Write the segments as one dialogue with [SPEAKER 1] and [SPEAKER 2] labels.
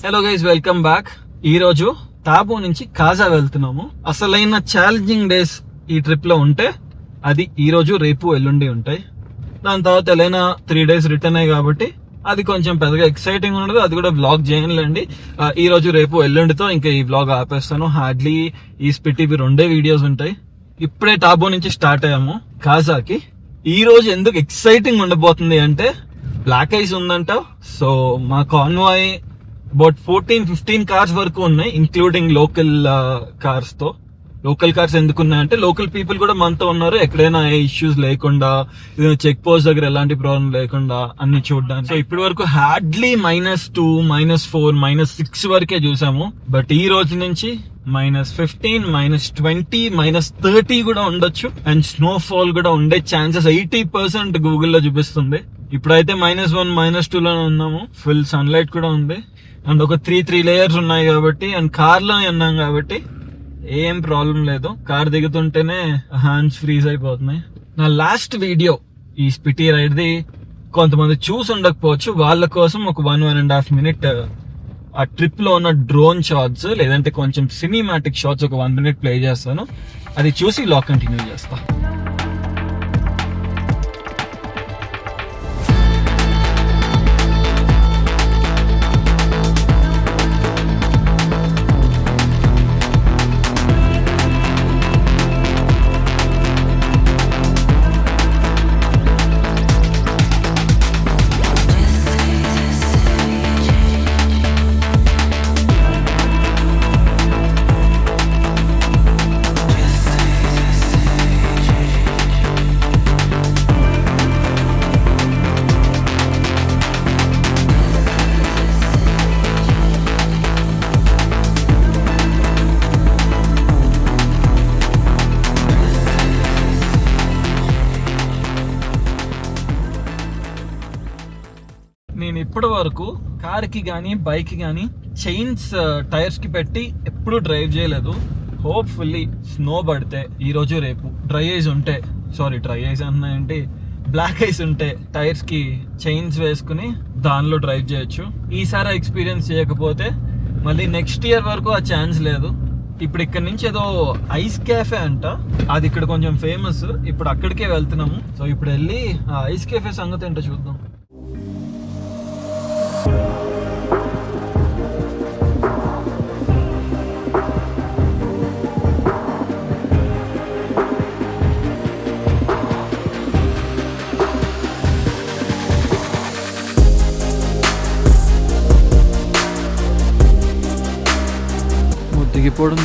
[SPEAKER 1] Hello guys, welcome back. ఈ రోజు తాబో నుంచి కాజా వెళ్తున్నాము. అసలైన ఛాలెంజింగ్ డేస్ ఈ ట్రిప్ లో ఉంటే అది ఈ రోజు, రేపు, ఎల్లుండి ఉంటాయి. దాని తర్వాత ఎలాగైనా 3 days రిటర్న్ అయ్యి కాబట్టి అది కొంచెం పెద్దగా ఎక్సైటింగ్ ఉండదు. అది కూడా వ్లాగ్ చేయనులేండి. ఈ రోజు, రేపు, ఎల్లుండితో ఇంకా ఈ వ్లాగ్ ఆపేస్తాను. హార్డ్లీ ఈ స్పిట్ ఇవి 2 వీడియోస్ ఉంటాయి. ఇప్పుడే టాబో నుంచి స్టార్ట్ అయ్యాము కాజాకి. ఈ రోజు ఎందుకు ఎక్సైటింగ్ ఉండబోతుంది అంటే బ్లాక్ ఐస్ ఉందంట. సో మా కాన్వాయ్ అబౌట్ 14-15 కార్స్ వరకు ఉన్నాయి, ఇంక్లూడింగ్ లోకల్ కార్స్ తో. లోకల్ కార్స్ ఎందుకున్నాయంటే లోకల్ పీపుల్ కూడా మనతో ఉన్నారు. ఎక్కడైనా ఏ ఇష్యూస్ లేకుండా, చెక్ పోస్ట్ దగ్గర ఎలాంటి ప్రాబ్లం లేకుండా అన్ని చూడడానికి. సో ఇప్పటి వరకు హార్డ్లీ -2, -4, -6 వరకే చూసాము. బట్ ఈ రోజు నుంచి -15, -20, -30 కూడా ఉండొచ్చు. అండ్ స్నోఫాల్ కూడా ఉండే ఛాన్సెస్ 80% గూగుల్లో చూపిస్తుంది. ఇప్పుడైతే -1, -2 లోనే ఉన్నాము. ఫుల్ సన్లైట్ కూడా ఉంది. అండ్ ఒక 3 లేయర్స్ ఉన్నాయి కాబట్టి, అండ్ కార్ లో ఉన్నాం కాబట్టి ఏం ప్రాబ్లం లేదు. కార్ దిగుతుంటేనే హ్యాండ్స్ ఫ్రీజ్ అయిపోతున్నాయి. నా లాస్ట్ వీడియో ఈ స్పిటి రైడ్ ది కొంతమంది చూసి ఉండకపోవచ్చు. వాళ్ళ కోసం ఒక 1.5 minute ఆ ట్రిప్ లో ఉన్న డ్రోన్ షాట్స్, లేదంటే కొంచెం సినిమాటిక్ షాట్స్ ఒక 1 minute ప్లే చేస్తాను. అది చూసి లాగ్ కంటిన్యూ చేస్తా. నేను ఇప్పటి వరకు కార్ కి గానీ, బైక్ కి గానీ చైన్స్ టైర్స్ కి పెట్టి ఎప్పుడు డ్రైవ్ చేయలేదు. హోప్ఫుల్లీ స్నో పడితే ఈ రోజు, రేపు డ్రై ఐస్ అన్నా ఏంటి, బ్లాక్ ఐస్ ఉంటే టైర్స్ కి చైన్స్ వేసుకుని దానిలో డ్రైవ్ చేయొచ్చు. ఈసారి ఎక్స్పీరియన్స్ చేయకపోతే మళ్ళీ నెక్స్ట్ ఇయర్ వరకు ఆ ఛాన్స్ లేదు. ఇప్పుడు ఇక్కడ నుంచి ఏదో ఐస్ క్యాఫే అంట, అది ఇక్కడ కొంచెం ఫేమస్. ఇప్పుడు అక్కడికే వెళ్తున్నాము. సో ఇప్పుడు వెళ్ళి ఆ ఐస్ క్యాఫే సంగతి ఏంటో చూద్దాం.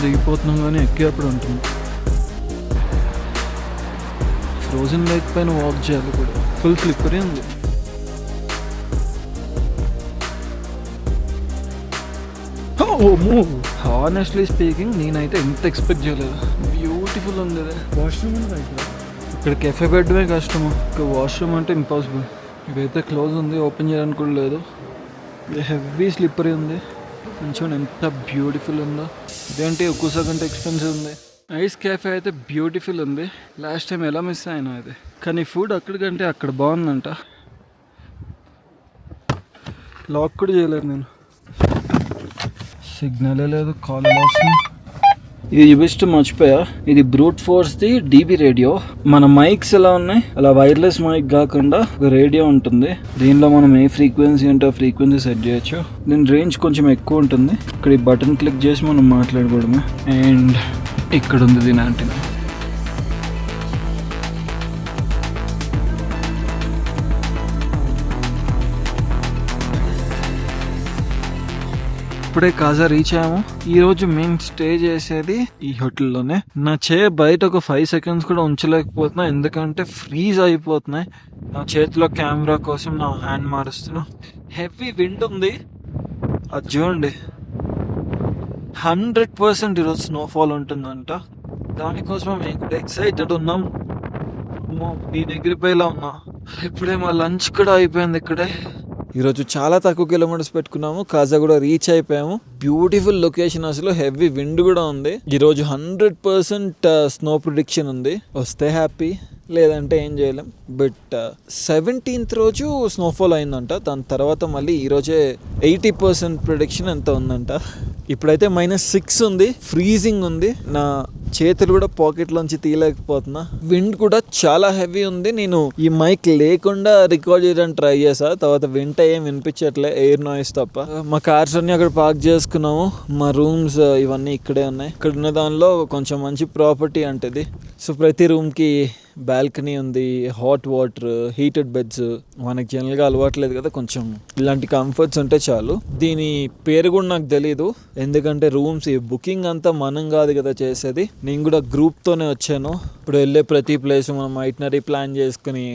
[SPEAKER 1] దిగిపోతున్నాం కానీ ఎక్కేప్పుడు ఉంటుంది. ఫ్రోజన్ లేక్ పైన వాక్ చేయాలి కూడా. ఫుల్ స్లిప్పరీ ఉంది. హానెస్ట్లీ స్పీకింగ్ నేనైతే ఎంత ఎక్స్పెక్ట్ చేయలేదు. బ్యూటిఫుల్ ఉంది. వాష్రూమ్ ఉంది ఇక్కడ. కెఫే బెడ్మే కష్టము, ఇక్కడ వాష్రూమ్ అంటే ఇంపాసిబుల్. ఇవైతే క్లోజ్ ఉంది, ఓపెన్ చేయడానికి కూడా లేదు. హెవీ స్లిప్పరీ ఉంది. కొంచెం ఎంత బ్యూటిఫుల్ ఉందో. ఇదేంటి ఒక్కసా కంటే ఎక్స్పెన్సివ్ ఉంది. ఐస్ క్యాఫే అయితే బ్యూటిఫుల్ ఉంది. లాస్ట్ టైం ఎలా మిస్ అయినా అది. కానీ ఫుడ్ అక్కడికంటే అక్కడ బాగుందంట. లాక్ కూడా చేయలేదు నేను. సిగ్నలే లేదు, కాల్ వస్తుంది. ఇది చూపిస్తూ మర్చిపోయా, ఇది brute force the DB radio. మన మైక్స్ ఎలా ఉన్నాయి అలా వైర్లెస్ మైక్ కాకుండా ఒక రేడియో ఉంటుంది. దీనిలో మనం ఏ ఫ్రీక్వెన్సీ అంటే ఆ ఫ్రీక్వెన్సీ సెట్ చేయొచ్చు. దీని రేంజ్ కొంచెం ఎక్కువ ఉంటుంది. ఇక్కడ ఈ బటన్ క్లిక్ చేసి మనం మాట్లాడుకోవడమే. అండ్ ఇక్కడ ఉంది దీని యాంటెన్నా. ఇప్పుడే కాజా రీచ్ అయ్యాము. ఈ రోజు మేము స్టే చేసేది ఈ హోటల్లోనే. నా బయట ఒక 5 seconds కూడా ఉంచలేకపోతున్నా, ఎందుకంటే ఫ్రీజ్ అయిపోతున్నాయి. నా చేతిలో కెమెరా కోసం నా హ్యాండ్ మారుస్తున్నా. హెవీ విండ్ ఉంది. అది చూడండి, 100% ఈరోజు స్నోఫాల్ ఉంటుందంట. దానికోసం మేము ఎక్సైటెడ్ ఉన్నాం. మీ దగ్గర పోయేలా ఉన్నా. ఇప్పుడే మా లంచ్ కూడా అయిపోయింది ఇక్కడే. ఈరోజు చాలా తక్కువ కిలోమీటర్స్ పెట్టుకున్నాము. కాజా కూడా రీచ్ అయిపోయాము. బ్యూటిఫుల్ లొకేషన్, అసలు హెవీ విండ్ కూడా ఉంది. ఈరోజు 100% స్నో ప్రిడిక్షన్ ఉంది. వస్తే హ్యాపీ. లేదంటే ఏం చేయలేం. బట్ 17th రోజు స్నోఫాల్ అయిందంట. దాని తర్వాత మళ్ళీ ఈరోజే 80% ప్రిడిక్షన్ ఎంత ఉందంట. ఇప్పుడైతే -6 ఉంది, ఫ్రీజింగ్ ఉంది. నా చేతులు కూడా పాకెట్లోంచి తీయలేకపోతున్నా. విండ్ కూడా చాలా హెవీ ఉంది. నేను ఈ మైక్ లేకుండా రికార్డ్ చేయడానికి ట్రై చేసా, తర్వాత వింటే ఏం వినిపించట్లే, ఎయిర్ నాయిస్ తప్ప. మా కార్స్ అన్ని అక్కడ పార్క్ చేసుకున్నాము. మా రూమ్స్ ఇవన్నీ ఇక్కడే ఉన్నాయి. ఇక్కడ ఉన్న దానిలో కొంచెం మంచి ప్రాపర్టీ అంటది. సో ప్రతి రూమ్కి బాల్కనీ ఉంది, హాట్ వాటర్, హీటెడ్ బెడ్స్. మనకి జనరల్గా అలవాట్లేదు కదా, కొంచెం ఇలాంటి కంఫర్ట్స్ ఉంటే చాలు. దీని పేరు కూడా నాకు తెలీదు, ఎందుకంటే రూమ్స్ బుకింగ్ అంతా మనం కాదు కదా చేసేది. నేను కూడా గ్రూప్తోనే వచ్చాను. ఇప్పుడు వెళ్ళే ప్రతి ప్లేస్ మనం ఐటనరీ ప్లాన్ చేసుకుని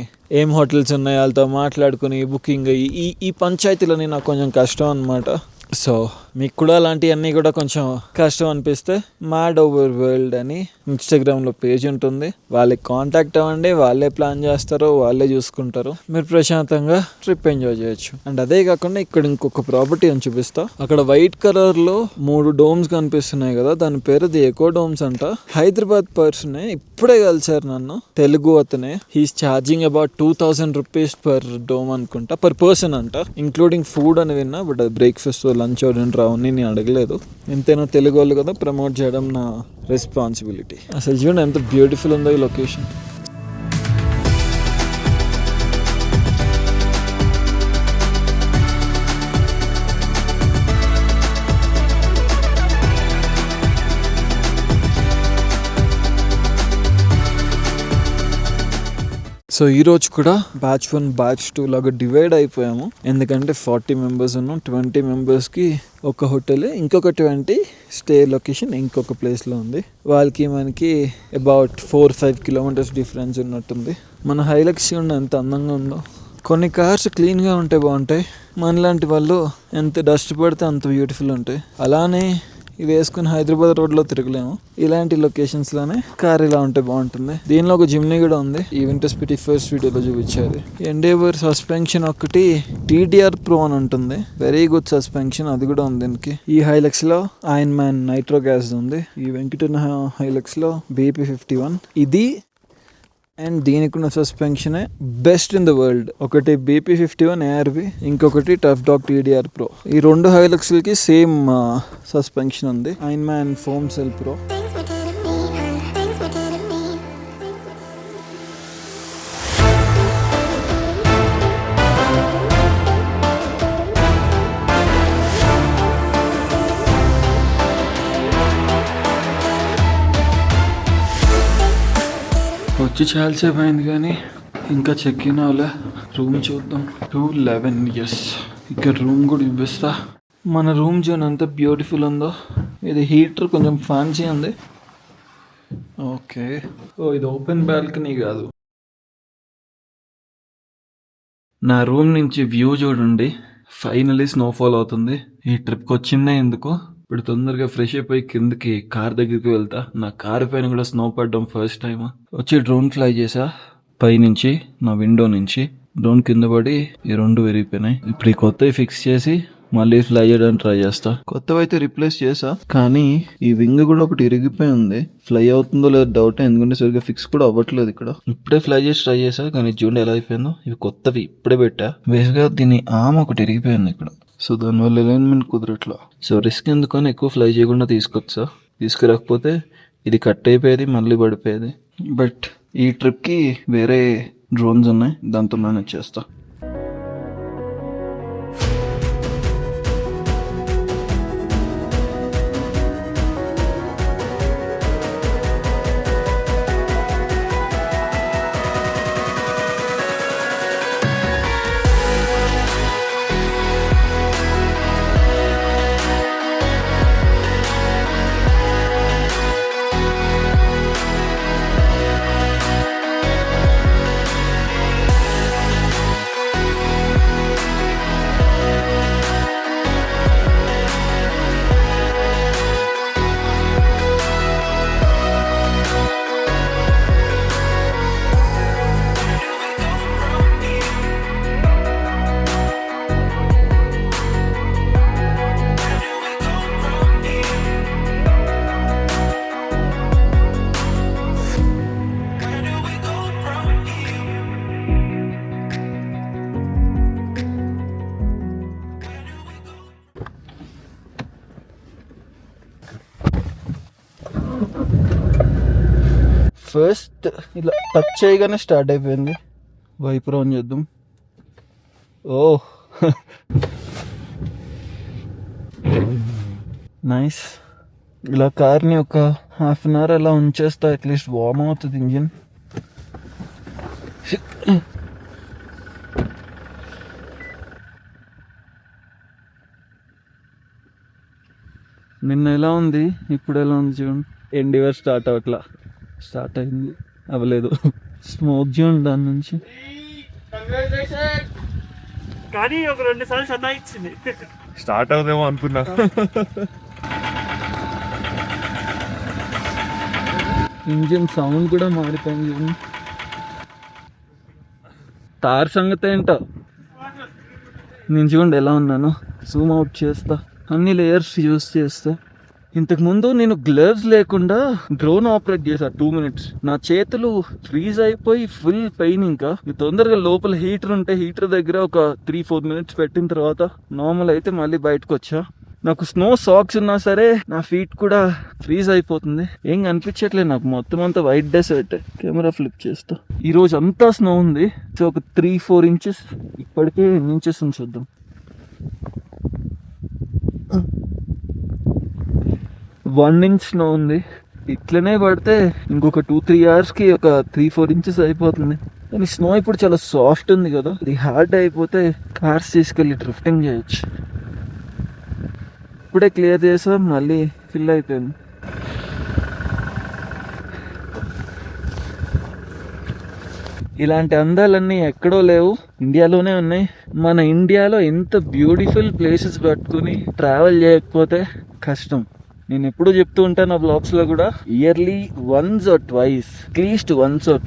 [SPEAKER 1] ఏం హోటల్స్ ఉన్నాయి వాళ్ళతో మాట్లాడుకుని బుకింగ్ ఈ పంచాయతీలని నాకు కొంచెం కష్టం అన్నమాట. సో మీకు కూడా అలాంటివన్నీ కూడా కొంచెం కష్టం అనిపిస్తే మ్యాడ్ ఓవర్ వరల్డ్ అని ఇన్స్టాగ్రామ్లో పేజ్ ఉంటుంది, వాళ్ళకి కాంటాక్ట్ అవ్వండి. వాళ్ళే ప్లాన్ చేస్తారు, వాళ్ళే చూసుకుంటారు. మీరు ప్రశాంతంగా ట్రిప్ ఎంజాయ్ చేయొచ్చు. అండ్ అదే కాకుండా ఇక్కడ ఇంకొక ప్రాపర్టీ అని చూపిస్తా. అక్కడ వైట్ కలర్లో 3 డోమ్స్ కనిపిస్తున్నాయి కదా, దాని పేరు ది ఎకో డోమ్స్ అంట. హైదరాబాద్ పర్సనే ఇప్పుడే కలిసారు నన్ను, తెలుగు అతనే. He's charging about 2000 rupees per dome అనుకుంటా, పర్ పర్సన్ అంట, ఇంక్లూడింగ్ ఫుడ్ అని విన్నా. బట్ అది బ్రేక్ఫాస్ట్ లంచ్ డిన్నర్ అవన్నీ నేను అడగలేదు. ఎంతైనా తెలుగు వాళ్ళు కదా, ప్రమోట్ చేయడం నా రెస్పాన్సిబిలిటీ. అసలు చూడండి ఎంత బ్యూటిఫుల్ ఉందో ఈ లొకేషన్. సో ఈరోజు కూడా బ్యాచ్ 1 బ్యాచ్ 2 లాగా డివైడ్ అయిపోయాము. ఎందుకంటే 40 మెంబర్స్ ఉన్నాం. 20 మెంబర్స్కి ఒక హోటల్, ఇంకొక 20 స్టే లొకేషన్ ఇంకొక ప్లేస్లో ఉంది. వాళ్ళకి మనకి అబౌట్ 4-5 కిలోమీటర్స్ డిఫరెన్స్ ఉన్నట్టుంది. మన హైలక్స్ ఎంత అందంగా ఉందో. కొన్ని కార్స్ క్లీన్గా ఉంటే బాగుంటాయి, మనలాంటి వాళ్ళు ఎంత డస్ట్ పడితే అంత బ్యూటిఫుల్ ఉంటాయి. అలానే ఇది వేసుకుని హైదరాబాద్ రోడ్లో తిరగలేము. ఇలాంటి లొకేషన్స్లోనే కార్ ఇలా ఉంటే బాగుంటుంది. దీనిలో ఒక జిమ్నీ కూడా ఉంది, ఈవెంట్ స్పిటి ఫస్ట్ వీడియోలో చూపించేది. ఎండేవర్ సస్పెన్షన్ ఒకటి TDR Pro అని ఉంటుంది, వెరీ గుడ్ సస్పెన్షన్, అది కూడా ఉంది దీనికి. ఈ హైలక్స్లో ఐరన్ మ్యాన్ నైట్రో గ్యాస్ ఉంది. ఈ వెంకటన్న హైలక్స్లో BP51 ఇది. అండ్ దీనికి ఉన్న సస్పెన్షనే బెస్ట్ ఇన్ ద వరల్డ్. ఒకటి BP51 ARV, ఇంకొకటి టఫ్ డాగ్ TDR Pro. ఈ 2 హైలక్స్లకి సేమ్ సస్పెన్షన్ ఉంది, iron man foam cell pro. వచ్చి చాలాసేపు అయింది కానీ ఇంకా చెక్ ఇన్ అవ్వలే. రూమ్ చూద్దాం. 211. ఎస్, ఇక్కడ రూమ్ కూడా ఇవ్విస్తా. మన రూమ్ జోన్ ఎంత బ్యూటిఫుల్ ఉందో. ఇది హీటర్ కొంచెం ఫ్యాన్సీ ఉంది. ఓకే, ఇది ఓపెన్ బాల్కనీ కాదు. నా రూమ్ నుంచి వ్యూ చూడండి. ఫైనలీ స్నోఫాల్ అవుతుంది. ఈ ట్రిప్కి వచ్చిందే ఎందుకు. ఇప్పుడు తొందరగా ఫ్రెష్ అయిపోయి కిందకి కార్ దగ్గరికి వెళ్తా. నా కార్ పైన కూడా స్నో పడడం ఫస్ట్ టైం. వచ్చి డ్రోన్ ఫ్లై చేసా పైనుంచి, నా విండో నుంచి. డ్రోన్ కింద పడి ఈ 2 విరిగిపోయినాయి. ఇప్పుడు ఈ కొత్తవి ఫిక్స్ చేసి మళ్ళీ ఫ్లై చేయడానికి ట్రై చేస్తా. కొత్తవి అయితే రిప్లేస్ చేసా, కానీ ఈ వింగ్ కూడా ఒకటి ఇరిగిపోయి ఉంది. ఫ్లై అవుతుందో లేదో డౌట్, ఎందుకంటే సరిగ్గా ఫిక్స్ కూడా అవ్వట్లేదు ఇక్కడ. ఇప్పుడే ఫ్లై చేసి ట్రై చేసా, కానీ చూడండి ఎలా అయిపోయిందో. ఇవి కొత్తవి ఇప్పుడే పెట్టా. బేసిక్గా దీని ఆమ్ ఒకటి ఇరిగిపోయింది ఇక్కడ. సో దానివల్ల అలైన్మెంట్ కుదరట్లా. సో రిస్క్ ఎందుకని ఎక్కువ ఫ్లై చేయకుండా తీసుకొచ్చా. తీసుకురాకపోతే ఇది కట్ అయిపోయేది, మళ్ళీ పడిపోయేది. బట్ ఈ ట్రిప్కి వేరే డ్రోన్స్ ఉన్నాయి, దాంతో మేనేజ్ చేస్తా. ఫస్ట్ ఇలా టచ్ చేయగానే స్టార్ట్ అయిపోయింది. వైపర్ ఆన్ చేద్దాం. ఓ నైస్. ఇలా కార్ని ఒక హాఫ్ అన్ అవర్ అలా ఉంచేస్తా, అట్లీస్ట్ వార్మ్ అవుతుంది ఇంజిన్. నిన్న ఎలా ఉంది, ఇప్పుడు ఎలా ఉంది చూడండి. ఎండివర్ స్టార్ట్ అవట్లా, స్టార్ట్ అయింది అవ్వలేదు. స్మోక్ చూడండి దాని నుంచి.
[SPEAKER 2] కానీ ఒక 2 సార్లు సతాయించింది.
[SPEAKER 3] స్టార్ట్ అవుదేమో అనుకున్నా.
[SPEAKER 1] ఇంజిన్ సౌండ్ కూడా మారిపోయింది చూడండి. తార్ సంగతి ఏంటో నేను చూడండి ఎలా ఉన్నాను. జూమ్ అవుట్ చేస్తా, అన్ని లేయర్స్ యూస్ చేస్తా. ఇంతకుముందు నేను గ్లవ్స్ లేకుండా డ్రోన్ ఆపరేట్ చేశా 2 minutes. నా చేతులు ఫ్రీజ్ అయిపోయి ఫుల్ పెయిన్. ఇంకా తొందరగా లోపల హీటర్ ఉంటే హీటర్ దగ్గర ఒక 3-4 minutes పెట్టిన తర్వాత నార్మల్ అయితే మళ్ళీ బయటకు వచ్చా. నాకు స్నో సాక్స్ ఉన్నా సరే నా ఫీట్ కూడా ఫ్రీజ్ అయిపోతుంది. ఏం కనిపించట్లేదు నాకు, మొత్తం అంతా వైట్ డెసర్ట్. కెమెరా ఫ్లిప్ చేస్తా. ఈ రోజు అంతా స్నో ఉంది. సో ఒక 3-4 inches ఇప్పటికే ఎన్ని ఇంచెస్ ఉంది చూద్దాం. 1 inch స్నో ఉంది. ఇట్లనే పడితే ఇంకొక 2-3 hours ఒక 3-4 inches అయిపోతుంది. కానీ స్నో ఇప్పుడు చాలా సాఫ్ట్ ఉంది కదా, ఇది హార్డ్ అయిపోతే కార్స్ తీసుకెళ్ళి డ్రిఫ్టింగ్ చేయొచ్చు. ఇప్పుడే క్లియర్ చేసాం, మళ్ళీ ఫిల్ అయిపోయింది. ఇలాంటి అందాలన్నీ ఎక్కడో లేవు, ఇండియాలోనే ఉన్నాయి. మన ఇండియాలో ఎంత బ్యూటిఫుల్ ప్లేసెస్ పట్టుకుని ట్రావెల్ చేయకపోతే కష్టం. నేను ఎప్పుడు చెప్తూ ఉంటాను నా బ్లాగ్స్లో కూడా, yearly once or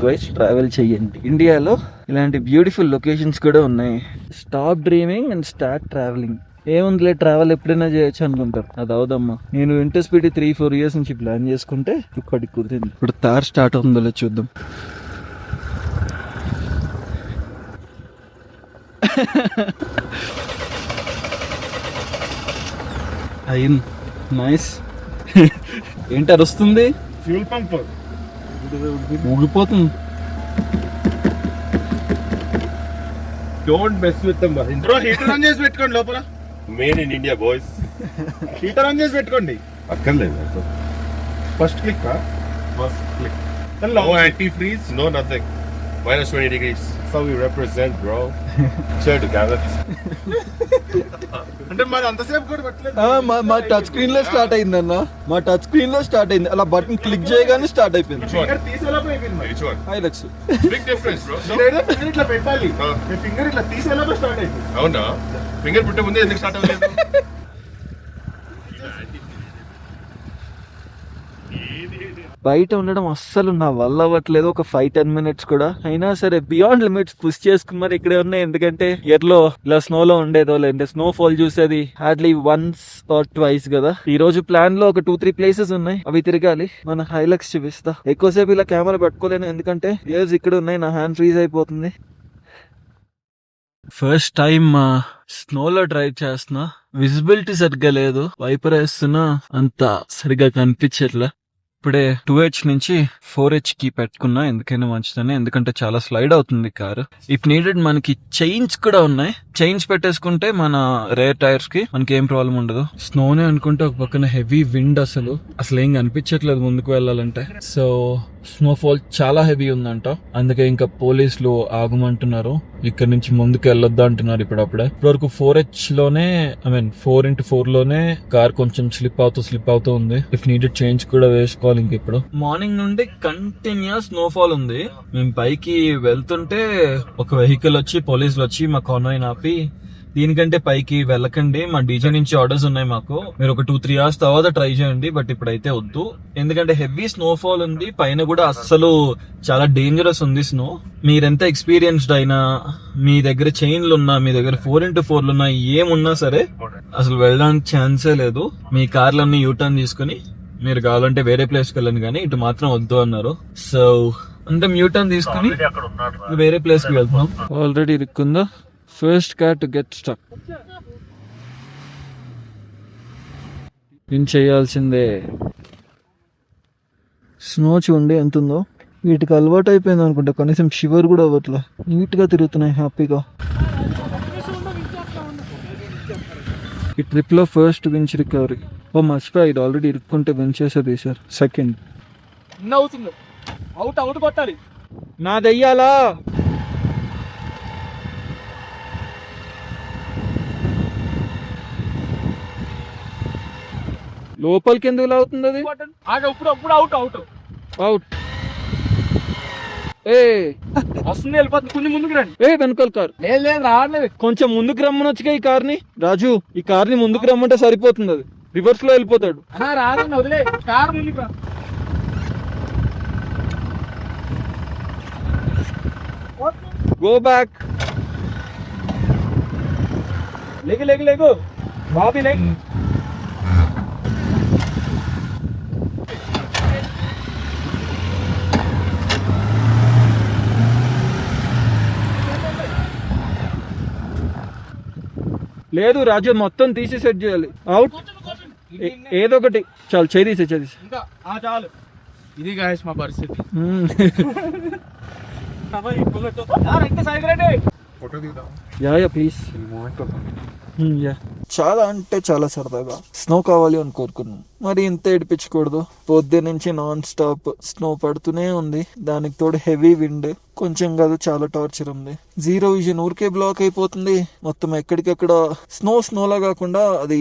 [SPEAKER 1] twice travel చేయండి. ఇండియాలో ఇలాంటి బ్యూటిఫుల్ లొకేషన్స్ కూడా ఉన్నాయి. Stop dreaming and start travelling. ఏముందిలే ట్రావెల్ ఎప్పుడైనా చేయొచ్చు అనుకుంటారు, అది అవదమ్మా. నేను ఇంటర్స్పీడ్ 3-4 years నుంచి ప్లాన్ చేసుకుంటే ఇప్పటికి కుదిరింది. ఇప్పుడు తార్ స్టార్ట్ అవుతుందో చూద్దాం. అయ్యింది. నైస్. ఏంటి అరుస్తుంది?
[SPEAKER 3] ఫ్యూల్ పంప్
[SPEAKER 1] ఊగిపోతుంది.
[SPEAKER 3] Don't mess with them. Bro heater on చేసి పెట్టుకోండి లోపల. Made in India boys. Heater on చేసి పెట్టుకోండి. అక్కర్లేదు. First click no anti freeze, no nothing. -20 degrees. So we represent, bro. Share together. అంటే మరి అంతసేపు కూడా పెట్టలేదు.
[SPEAKER 1] మా టచ్ స్క్రీన్ లో స్టార్ట్ అయింది అన్న, మా టచ్ స్క్రీన్ లో స్టార్ట్ అయింది. అలా బటన్ క్లిక్ చేయగానే స్టార్ట్ అయిపోయింది. Hilux.
[SPEAKER 3] Big difference, bro. So
[SPEAKER 1] finger ఇట్లా పెట్టాలి, ఫింగర్ ఇట్లా తీసేలోపే స్టార్ట్ అయింది.
[SPEAKER 3] అవునా? ఫింగర్ పుట్టే ముందే ఎందుకు స్టార్ట్ అవ్వలేదు?
[SPEAKER 1] బయట ఉండడం అస్సలు నా వల్ల అవ్వట్లేదు, ఒక 5-10 minutes కూడా. అయినా సరే బియాండ్ లిమిట్స్ పుష్ చేసుకుని మరి ఇక్కడే ఉన్నాయి. ఎందుకంటే ఎర్లో ఇలా స్నోలో ఉండేదో, లేదంటే స్నో ఫాల్ చూసేది హార్డ్లీ వన్స్ ఆర్ ట్వైస్ కదా. ఈ రోజు ప్లాన్ లో ఒక 2-3 places ఉన్నాయి, అవి తిరగాలి. మన హైలక్స్ చూపిస్తా. ఎక్కువసేపు ఇలా కెమెరా పట్టుకోలేను, ఎందుకంటే ఇయర్స్ ఇక్కడ ఉన్నాయి, నా హ్యాండ్ ఫ్రీజ్ అయిపోతుంది. ఫస్ట్ టైం స్నోలో డ్రైవ్ చేస్తున్నా. విజిబిలిటీ సరిగ్గా లేదు, వైపర్ వేస్తున్నా అంత సరిగ్గా కనిపించట్లా. ఇప్పుడే 2H నుంచి 4H కి పెట్టుకున్నా, ఎందుకైనా మంచిదని. ఎందుకంటే చాలా స్లైడ్ అవుతుంది కారు. ఇఫ్ నీడెడ్ మనకి చైన్స్ కూడా ఉన్నాయి, చైన్స్ పెట్టేసుకుంటే మన రేర్ టైర్స్ కి మనకి ఏం ప్రాబ్లం ఉండదు. స్నోనే అనుకుంటే ఒక పక్కన హెవీ విండ్, అసలు ఏం కనిపించట్లేదు ముందుకు వెళ్ళాలంటే. సో స్నోఫాల్ చాలా హెవీ ఉందంట, అందుకే ఇంకా పోలీసులు ఆగమంటున్నారు, ఇక్కడ నుంచి ముందుకు వెళ్ళొద్దు అంటున్నారు. ఇప్పుడప్పుడే ఇప్పటివరకు 4H లోనే 4x4 లోనే కార్ కొంచెం స్లిప్ అవుతూ ఉంది. ఇఫ్ నీడెడ్ చేంజ్ కూడా వేసుకోవాలి. ఇంక ఇప్పుడు మార్నింగ్ నుండి కంటిన్యూస్ స్నోఫాల్ ఉంది. మేము పైకి వెళ్తుంటే ఒక వెహికల్ వచ్చి, పోలీసులు వచ్చి మా కాన్వాయ్ ఆపి, దీనికంటే పైకి వెళ్ళకండి, మా డీజే నుంచి ఆర్డర్స్ ఉన్నాయి మాకు, మీరు ఒక 2-3 hours తర్వాత ట్రై చేయండి, బట్ ఇప్పుడైతే వద్దు, ఎందుకంటే హెవీ స్నోఫాల్ ఉంది. పైన కూడా అస్సలు చాలా డేంజరస్ ఉంది స్నో. మీరెంత ఎక్స్పీరియన్స్డ్ అయినా, మీ దగ్గర చైన్లు ఉన్నా, మీ దగ్గర 4x4 ఉన్నా, ఏమున్నా సరే అసలు వెళ్ళడానికి ఛాన్సే లేదు. మీ కార్లన్నీ యూటర్న్ తీసుకుని మీరు కావాలంటే వేరే ప్లేస్కి వెళ్ళండి, కానీ ఇటు మాత్రం వద్దు అన్నారు. సో అంటే యూటర్న్ తీసుకుని వేరే ప్లేస్ కి వెళ్తున్నాం. ఆల్రెడీ ఇరుక్కుందా first car to get stuck. ఏం చేయాల్సిందే. స్నో చూడండి ఎంత ఉందో. వీటికి అలవాటు అయిపోయింది అనుకుంటా, కనీసం షివర్ కూడా అవ్వట్లా, నీట్గా తిరుగుతున్నాయి హ్యాపీగా. ఈ ట్రిప్లో ఫస్ట్ వించ్ రికవరీ. ఓ మర్చిపోయి, ఇది ఆల్రెడీ ఇరుక్కుంటే వించ్ చేసేది సార్. సెకండ్
[SPEAKER 2] అవుతుంది, అవుట్ అవుట్ కొట్టాలి.
[SPEAKER 1] నా దెయ్యాలా లోపలికి ఎందుకు లాగుతుంది అది?
[SPEAKER 2] ఇప్పుడు అప్పుడు అవుట్ అవుట్
[SPEAKER 1] అవుట్. ఏ
[SPEAKER 2] వస్తుంది, వెళ్ళిపోతుంది. కొంచెం ముందుకు రండి.
[SPEAKER 1] వెనకాల కార్
[SPEAKER 2] లేదు లేదు రావట్లేదు.
[SPEAKER 1] కొంచెం ముందుకు రమ్మనొచ్చుగా ఈ కార్ని. రాజు, ఈ కార్ని ముందుకు రమ్మంటే సరిపోతుంది, అది రివర్స్ లో వెళ్ళిపోతాడు.
[SPEAKER 2] రాదండి, వదిలే. కారు ముందుకు రా.
[SPEAKER 1] Go back.
[SPEAKER 2] లేగు లేగు లేగు బాబీ లేగు.
[SPEAKER 1] లేదు రాజు, మొత్తం తీసి సెట్ చేయాలి. అవుట్. ఏదో ఒకటి చాలు, చేదీసే చేదీసే.
[SPEAKER 2] ఇంకా చాలు. ఇది గాయస్ మా పరిస్థితి.
[SPEAKER 3] ఫోటో దిగుదాం.
[SPEAKER 1] Yeah please. యా, చాలా అంటే చాలా సరదాగా స్నో కావాలి అని కోరుకున్నాం. మరి ఇంత ఏడిపించకూడదు. పొద్దు నుంచి నాన్ స్టాప్ స్నో పడుతూనే ఉంది, దానికి తోడు హెవీ విండ్. కొంచెం కాదు, చాలా టార్చర్ ఉంది. జీరో విజన్ ఊరికే బ్లాక్ అయిపోతుంది మొత్తం. ఎక్కడికక్కడ స్నోలా కాకుండా అది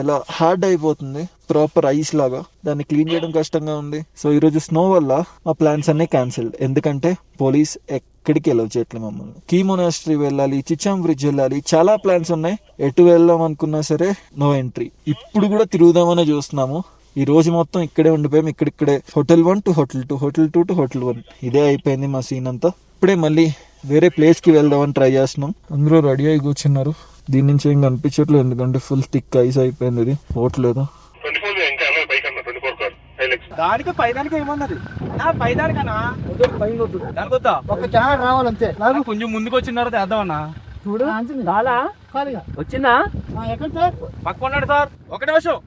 [SPEAKER 1] ఎలా హార్డ్ అయిపోతుంది, ప్రాపర్ ఐస్ లాగా. దాన్ని క్లీన్ చేయడం కష్టంగా ఉంది. సో ఈరోజు స్నో వల్ల మా ప్లాన్స్ అన్ని క్యాన్సిల్, ఎందుకంటే పోలీస్ ఎక్కడికి వెళ్ళవు చేయట్లేదు మమ్మల్ని. కీ మొనాస్ట్రీ వెళ్ళాలి, చిచాం బ్రిడ్జ్ వెళ్ళాలి, చాలా ప్లాన్స్ ఉన్నాయి. ఎటు వెళ్దాం అనుకున్నా సరే నో ఎంట్రీ. ఇప్పుడు కూడా తిరుగుదామనే చూస్తున్నాము. ఈ రోజు మొత్తం ఇక్కడే ఉండిపోయాం. ఇక్కడిక్కడే Hotel 1 to Hotel 2, Hotel 2 to Hotel 1. ఇదే అయిపోయింది మా సీన్ అంతా. ఇప్పుడే మళ్ళీ వేరే ప్లేస్ కి వెళ్దామని ట్రై చేస్తున్నాం. అందరూ రెడీ అయి కూర్చున్నారు. దీని నుంచి ఏం కనిపించట్లేదు, ఎందుకంటే ఫుల్ థిక్ ఐస్ అయిపోయింది. ఇది పోవట్లేదు.
[SPEAKER 2] దానికి పైదానికి ఏమన్నది? పైదానికన్నా పైన వద్దు, దానికి వద్దా? ఒక ఛానల్ రావాలంతే. కొంచెం ముందుకు వచ్చిన తర్వాత వేద్దామన్నా. చూడు చాలా వచ్చిందా? ఎక్కడ సార్? పక్క ఉన్నాడు సార్. ఒక నిమిషం.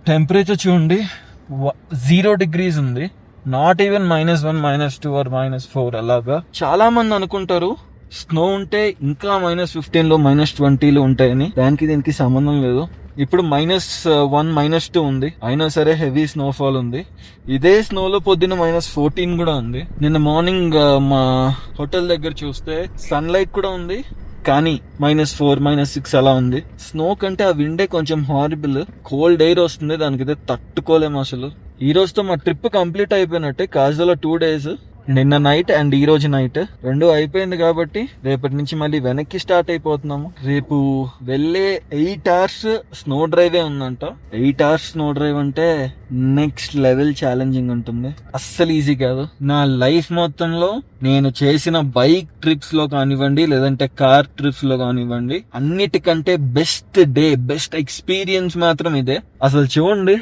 [SPEAKER 1] టెంపరేచర్ చూడండి, 0 degrees ఉంది. నాట్ ఈవెన్ -1, -2 or -4 అలాగా. చాలా మంది అనుకుంటారు స్నో ఉంటే ఇంకా -15లో -20లో ఉంటాయని. దానికి దీనికి సంబంధం లేదు. ఇప్పుడు -1, -2 ఉంది, అయినా సరే హెవీ స్నోఫాల్ ఉంది. ఇదే స్నోలో పొద్దున్న -14 కూడా ఉంది. నిన్న మార్నింగ్ మా హోటల్ దగ్గర చూస్తే సన్లైట్ కూడా ఉంది, కానీ -4, -6 అలా ఉంది. స్నో కంటే ఆ విండే కొంచెం హారిబుల్. కోల్డ్ ఎయిర్ వస్తుంది, దానికైతే తట్టుకోలేము అసలు. ఈ రోజుతో మా ట్రిప్ కంప్లీట్ అయిపోయినట్టే. కాజాలో 2 days, నిన్న నైట్ అండ్ ఈ రోజు నైట్ 2 అయిపోయింది. కాబట్టి రేపటి నుంచి మళ్ళీ వెనక్కి స్టార్ట్ అయిపోతున్నాము. రేపు వెళ్ళే 8 hours స్నో డ్రైవే ఉందంట. 8 hours స్నో డ్రైవ్ అంటే నెక్స్ట్ లెవెల్ ఛాలెంజింగ్ ఉంటుంది, అస్సలు ఈజీ కాదు. నా లైఫ్ మొత్తంలో నేను చేసిన బైక్ ట్రిప్స్ లో కానివ్వండి, లేదంటే కార్ ట్రిప్స్ లో కానివ్వండి, అన్నిటికంటే బెస్ట్ డే, బెస్ట్ ఎక్స్పీరియన్స్ మాత్రం ఇదే. అసలు చూడండి,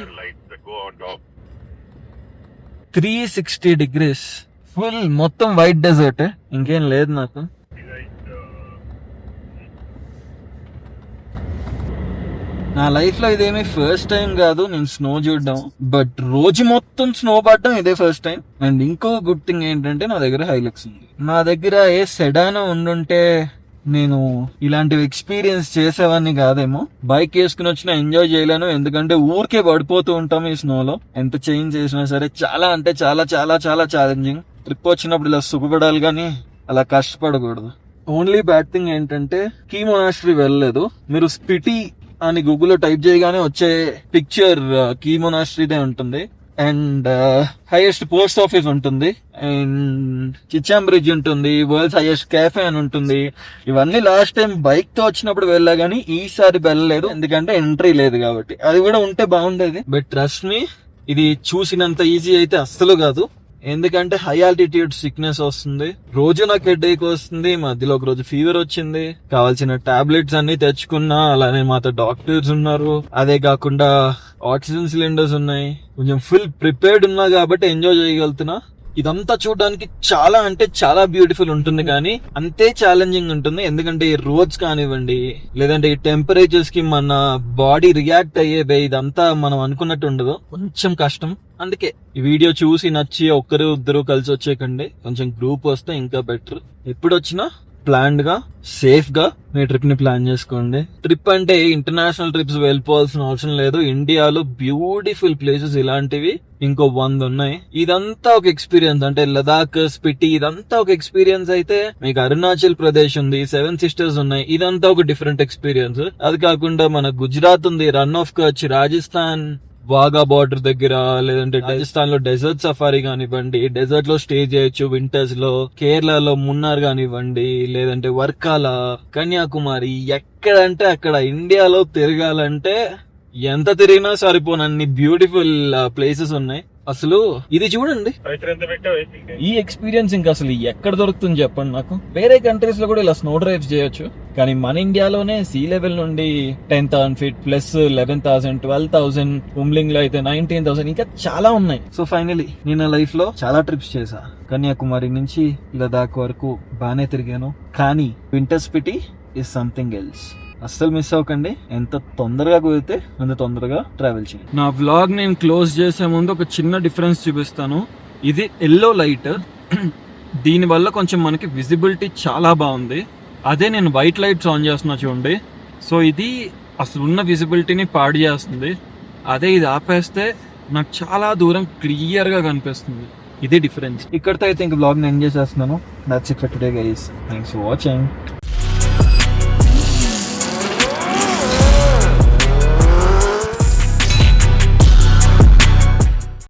[SPEAKER 1] 360 degrees ఫుల్, మొత్తం వైట్ డెజర్ట్, ఇంకేం లేదు నాకు. నా లైఫ్ లో ఇదేమీ ఫస్ట్ టైం కాదు నేను స్నో చూడడం, బట్ రోజు మొత్తం స్నో పడడం ఇదే ఫస్ట్ టైం. అండ్ ఇంకో గుడ్ థింగ్ ఏంటంటే నా దగ్గర హైలక్స్ ఉంది. నా దగ్గర ఏ సెడానో ఉండుంటే నేను ఇలాంటివి ఎక్స్పీరియన్స్ చేసేవాడిని కాదేమో. బైక్ వేసుకుని వచ్చినా ఎంజాయ్ చేయలేను, ఎందుకంటే ఊరికే పడిపోతూ ఉంటాం ఈ స్నోలో. ఎంత చేంజ్ చేసినా సరే చాలా అంటే చాలా చాలా చాలా ఛాలెంజింగ్. ట్రిప్ వచ్చినప్పుడు ఇలా సుఖపడాలి కానీ అలా కష్టపడకూడదు. ఓన్లీ బ్యాడ్ థింగ్ ఏంటంటే కీ మొనాస్ట్రీ వెళ్ళలేదు. మీరు స్పిటి అని గూగుల్లో టైప్ చేయగానే వచ్చే పిక్చర్ కీ మొనాస్ట్రీదే ఉంటుంది. అండ్ హైయెస్ట్ పోస్ట్ ఆఫీస్ ఉంటుంది, అండ్ చిచాం బ్రిడ్జ్ ఉంటుంది, వరల్డ్స్ హైయెస్ట్ క్యాఫే అని ఉంటుంది. ఇవన్నీ లాస్ట్ టైం బైక్ తో వచ్చినప్పుడు వెళ్ళా గానీ ఈసారి వెళ్ళలేదు, ఎందుకంటే ఎంట్రీ లేదు కాబట్టి. అది కూడా ఉంటే బాగుండేది. బట్ ట్రస్ట్ మీ, ఇది చూసినంత ఈజీ అయితే అస్సలు కాదు. ఎందుకంటే హై ఆల్టిట్యూడ్ సిక్నెస్ వస్తుంది, రోజు నాకు హెడేక్ వస్తుంది, మధ్యలో ఒక రోజు ఫీవర్ వచ్చింది, కావాల్సిన టాబ్లెట్స్ అన్ని తెచ్చుకున్నా, అలానే మాతో డాక్టర్స్ ఉన్నారు, అదే కాకుండా ఆక్సిజన్ సిలిండర్స్ ఉన్నాయి, కొంచెం ఫుల్ ప్రిపేర్డ్ ఉన్నా కాబట్టి ఎంజాయ్ చేయగలుగుతున్నా. ఇదంతా చూడడానికి చాలా అంటే చాలా బ్యూటిఫుల్ ఉంటుంది, కానీ అంతే ఛాలెంజింగ్ ఉంటుంది. ఎందుకంటే ఈ రోడ్స్ కానివ్వండి, లేదంటే ఈ టెంపరేచర్స్ కి మన బాడీ రియాక్ట్ అయ్యే ఇదంతా మనం అనుకున్నట్టు ఉండదు, కొంచెం కష్టం. అందుకే ఈ వీడియో చూసి నచ్చి ఒక్కరు ఇద్దరు కలిసి వచ్చేకండి, కొంచెం గ్రూప్ వస్తే ఇంకా బెటర్. ఎప్పుడు వచ్చినా ప్లాన్డ్ గా సేఫ్ గా మీ ట్రిప్ ని ప్లాన్ చేసుకోండి. ట్రిప్ అంటే ఇంటర్నేషనల్ ట్రిప్స్ వెళ్ళిపోవాల్సిన అవసరం లేదు. ఇండియాలో బ్యూటిఫుల్ ప్లేసెస్ ఇలాంటివి ఇంకో 100 ఉన్నాయి. ఇదంతా ఒక ఎక్స్పీరియన్స్. అంటే లదాఖ్, స్పిటి ఇదంతా ఒక ఎక్స్పీరియన్స్ అయితే, మీకు అరుణాచల్ ప్రదేశ్ ఉంది, 7 సిస్టర్స్ ఉన్నాయి, ఇదంతా ఒక డిఫరెంట్ ఎక్స్పీరియన్స్. అది కాకుండా మన గుజరాత్ ఉంది, run of Kutch, Rajasthan Wagah border దగ్గర, లేదంటే రాజస్థాన్ లో డెజర్ట్ సఫారీ కానివ్వండి, డెజర్ట్ లో స్టే చేయొచ్చు వింటర్స్ లో, కేరళలో మున్నార్ కానివ్వండి, లేదంటే వర్కాల, కన్యాకుమారి, ఎక్కడంటే అక్కడ ఇండియాలో తిరగాలంటే ఎంత తిరిగినా సరిపోనన్ని బ్యూటిఫుల్ ప్లేసెస్ ఉన్నాయి. అసలు ఇది చూడండి, ఈ ఎక్స్పీరియన్స్ ఇంకా అసలు ఎక్కడ దొరుకుతుంది చెప్పండి నాకు. వేరే కంట్రీస్ లో కూడా ఇలా స్నో డ్రైవ్స్ చేయొచ్చు, కానీ మన ఇండియాలోనే సీ లెవెల్ నుండి 10,000 feet ప్లస్ 11,000, 12,000, ఉమ్లింగ్ లో అయితే 19,000, ఇంకా చాలా ఉన్నాయి. సో ఫైనలీ నేను లైఫ్ లో చాలా ట్రిప్స్ చేశా. కన్యాకుమారి నుంచి లదాఖ్ వరకు బానే తిరిగాను, కానీ winter Spiti is something else. అస్సలు మిస్ అవ్వకండి. ఎంత తొందరగా కుదిరితే అంత తొందరగా ట్రావెల్ చేయండి. నా వ్లాగ్ నేను క్లోజ్ చేసే ముందు ఒక చిన్న డిఫరెన్స్ చూపిస్తాను. ఇది ఎల్లో లైట్, దీని వల్ల కొంచెం మనకి విజిబిలిటీ చాలా బాగుంది. అదే నేను వైట్ లైట్స్ ఆన్ చేస్తున్నా చూడండి, సో ఇది అసలు ఉన్న విజిబిలిటీని పాడు చేస్తుంది. అదే ఇది ఆపేస్తే నాకు చాలా దూరం క్లియర్ గా కనిపిస్తుంది. ఇదే డిఫరెన్స్. ఇక్కడితో అయితే ఇంక బ్లాగ్ ని ఎండ్ చేసేస్తున్నాను. That's it for today guys. Thanks for watching.